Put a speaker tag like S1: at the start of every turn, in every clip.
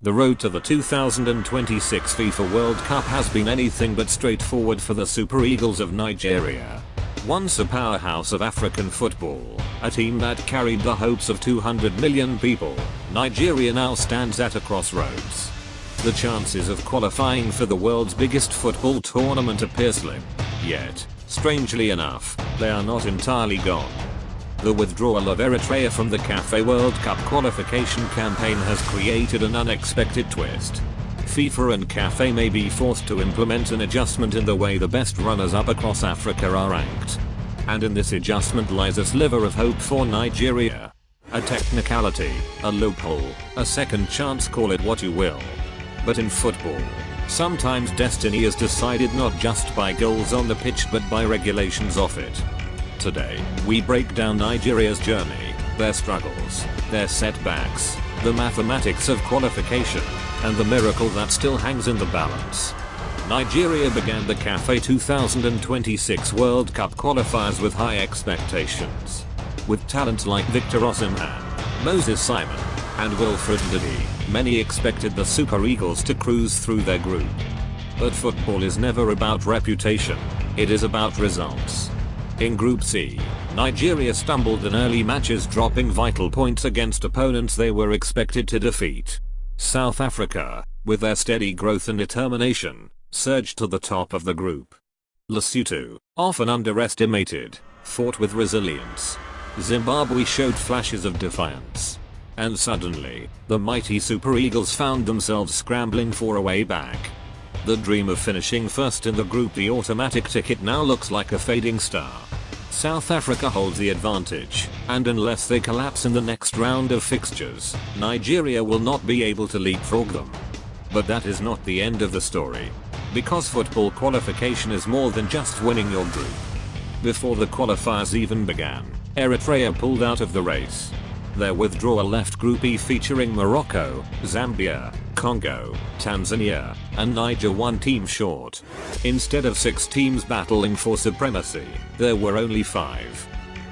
S1: The road to the 2026 FIFA World Cup has been anything but straightforward for the Super Eagles of Nigeria. Once a powerhouse of African football, a team that carried the hopes of 200 million people, Nigeria now stands at a crossroads. The chances of qualifying for the world's biggest football tournament appear slim, yet, strangely enough, they are not entirely gone. The withdrawal of Eritrea from the CAF World Cup qualification campaign has created an unexpected twist. FIFA and CAF may be forced to implement an adjustment in the way the best runners-up across Africa are ranked. And in this adjustment lies a sliver of hope for Nigeria. A technicality, a loophole, a second chance, call it what you will. But in football, sometimes destiny is decided not just by goals on the pitch but by regulations off it. Today, we break down Nigeria's journey, their struggles, their setbacks, the mathematics of qualification, and the miracle that still hangs in the balance. Nigeria began the CAF 2026 World Cup qualifiers with high expectations. With talents like Victor Osimhen, Moses Simon, and Wilfred Ndidi, many expected the Super Eagles to cruise through their group. But football is never about reputation, it is about results. In Group C, Nigeria stumbled in early matches, dropping vital points against opponents they were expected to defeat. South Africa, with their steady growth and determination, surged to the top of the group. Lesotho, often underestimated, fought with resilience. Zimbabwe showed flashes of defiance. And suddenly, the mighty Super Eagles found themselves scrambling for a way back. The dream of finishing first in the group, the automatic ticket, now looks like a fading star. South Africa holds the advantage, and unless they collapse in the next round of fixtures, Nigeria will not be able to leapfrog them. But that is not the end of the story. Because football qualification is more than just winning your group. Before the qualifiers even began, Eritrea pulled out of the race. Their withdrawal left Group E featuring Morocco, Zambia, Congo, Tanzania, and Niger one team short. Instead of 6 teams battling for supremacy, there were only 5.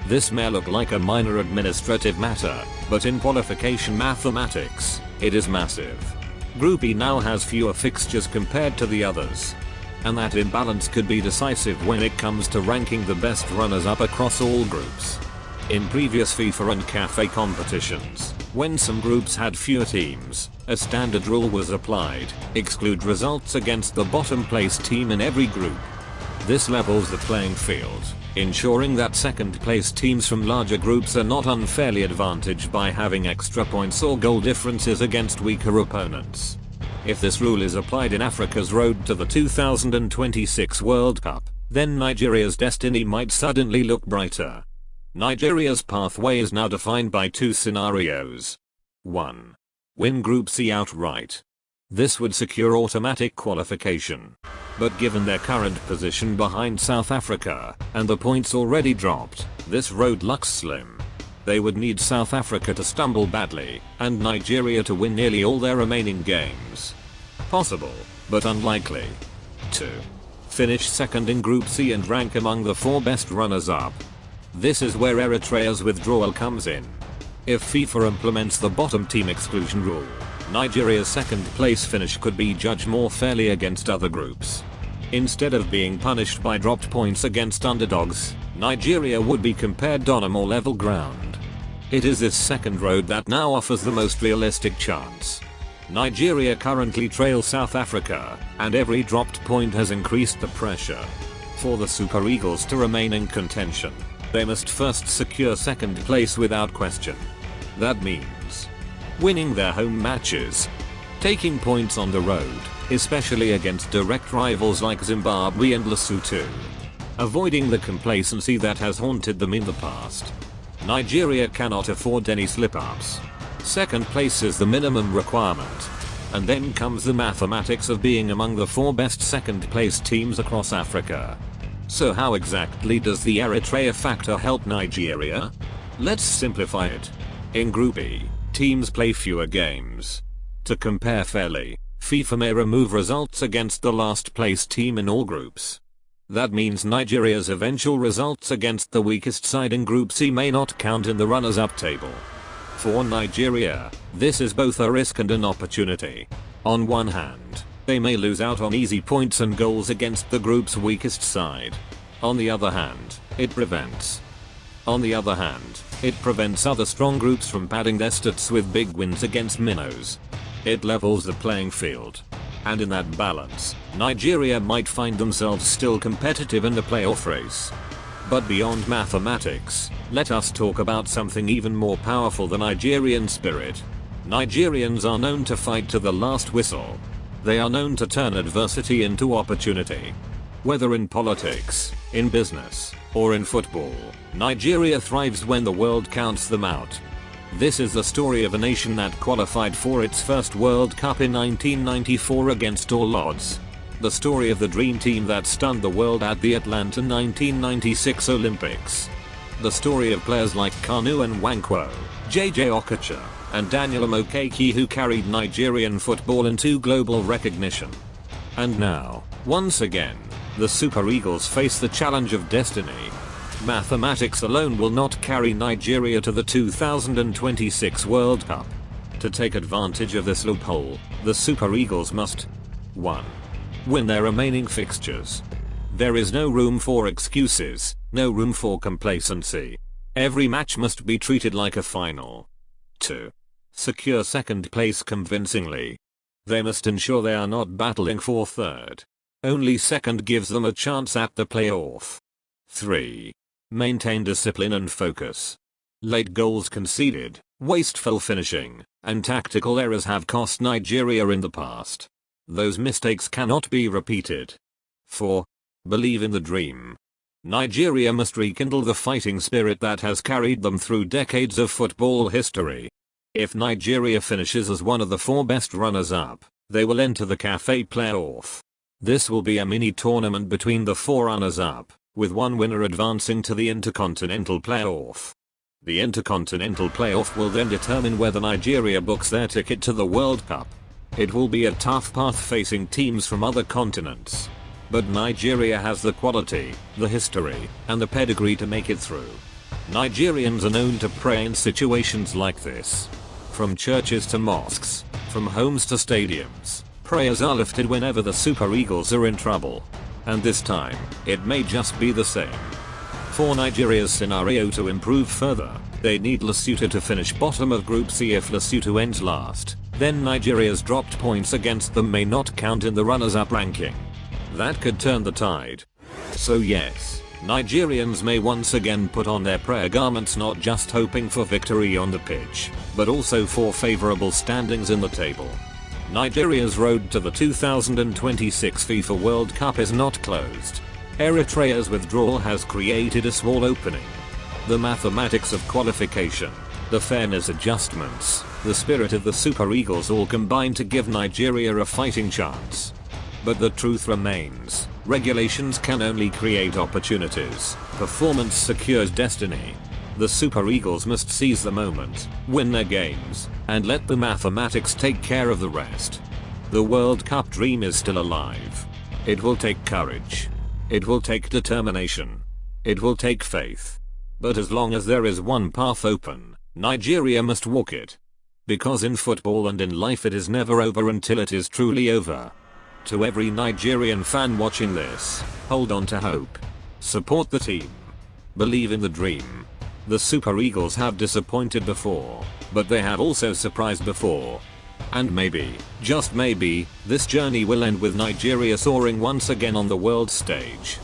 S1: This may look like a minor administrative matter, but in qualification mathematics, it is massive. Group E now has fewer fixtures compared to the others. And that imbalance could be decisive when it comes to ranking the best runners-up across all groups. In previous FIFA and CAF competitions, when some groups had fewer teams, a standard rule was applied: exclude results against the bottom place team in every group. This levels the playing field, ensuring that second place teams from larger groups are not unfairly advantaged by having extra points or goal differences against weaker opponents. If this rule is applied in Africa's road to the 2026 World Cup, then Nigeria's destiny might suddenly look brighter. Nigeria's pathway is now defined by 2 scenarios. 1. Win Group C outright. This would secure automatic qualification. But given their current position behind South Africa, and the points already dropped, this road looks slim. They would need South Africa to stumble badly, and Nigeria to win nearly all their remaining games. Possible, but unlikely. 2. Finish second in Group C and rank among the 4 best runners-up. This is where Eritrea's withdrawal comes in. If FIFA implements the bottom team exclusion rule, Nigeria's second place finish could be judged more fairly against other groups. Instead of being punished by dropped points against underdogs, Nigeria would be compared on a more level ground. It is this second road that now offers the most realistic chance. Nigeria currently trails South Africa, and every dropped point has increased the pressure. For the Super Eagles to remain in contention, they must first secure second place without question. That means winning their home matches, taking points on the road, especially against direct rivals like Zimbabwe and Lesotho, avoiding the complacency that has haunted them in the past. Nigeria cannot afford any slip-ups. Second place is the minimum requirement. And then comes the mathematics of being among the 4 best second place teams across Africa. So how exactly does the Eritrea factor help Nigeria? Let's simplify it. In Group E, teams play fewer games. To compare fairly, FIFA may remove results against the last place team in all groups. That means Nigeria's eventual results against the weakest side in Group C may not count in the runners-up table. For Nigeria, this is both a risk and an opportunity. On one hand, they may lose out on easy points and goals against the group's weakest side. On the other hand, it prevents other strong groups from padding their stats with big wins against minnows. It levels the playing field. And in that balance, Nigeria might find themselves still competitive in the playoff race. But beyond mathematics, let us talk about something even more powerful than Nigerian spirit. Nigerians are known to fight to the last whistle. They are known to turn adversity into opportunity. Whether in politics, in business, or in football, Nigeria thrives when the world counts them out. This is the story of a nation that qualified for its first World Cup in 1994 against all odds. The story of the dream team that stunned the world at the Atlanta 1996 Olympics. The story of players like Kanu and Nwankwo, JJ Okocha, and Daniel Amokeke who carried Nigerian football into global recognition. And now, once again, the Super Eagles face the challenge of destiny. Mathematics alone will not carry Nigeria to the 2026 World Cup. To take advantage of this loophole, the Super Eagles must 1. Win their remaining fixtures. There is no room for excuses, no room for complacency. Every match must be treated like a final. 2. Secure second place convincingly. They must ensure they are not battling for third. Only second gives them a chance at the playoff. 3. Maintain discipline and focus. Late goals conceded, wasteful finishing, and tactical errors have cost Nigeria in the past. Those mistakes cannot be repeated. 4. Believe in the dream. Nigeria must rekindle the fighting spirit that has carried them through decades of football history. If Nigeria finishes as one of the 4 best runners-up, they will enter the CAF playoff. This will be a mini tournament between the 4 runners-up, with one winner advancing to the Intercontinental Playoff. The Intercontinental Playoff will then determine whether Nigeria books their ticket to the World Cup. It will be a tough path facing teams from other continents. But Nigeria has the quality, the history, and the pedigree to make it through. Nigerians are known to pray in situations like this. From churches to mosques, from homes to stadiums, prayers are lifted whenever the Super Eagles are in trouble. And this time, it may just be the same. For Nigeria's scenario to improve further, they need Lesotho to finish bottom of Group C. If Lesotho ends last, then Nigeria's dropped points against them may not count in the runners-up ranking. That could turn the tide. So yes, Nigerians may once again put on their prayer garments, not just hoping for victory on the pitch, but also for favorable standings in the table. Nigeria's road to the 2026 FIFA World Cup is not closed. Eritrea's withdrawal has created a small opening. The mathematics of qualification, the fairness adjustments, the spirit of the Super Eagles all combine to give Nigeria a fighting chance. But the truth remains, regulations can only create opportunities, performance secures destiny. The Super Eagles must seize the moment, win their games, and let the mathematics take care of the rest. The World Cup dream is still alive. It will take courage. It will take determination. It will take faith. But as long as there is one path open, Nigeria must walk it. Because in football and in life it is never over until it is truly over. To every Nigerian fan watching this, hold on to hope. Support the team. Believe in the dream. The Super Eagles have disappointed before, but they have also surprised before. And maybe, just maybe, this journey will end with Nigeria soaring once again on the world stage.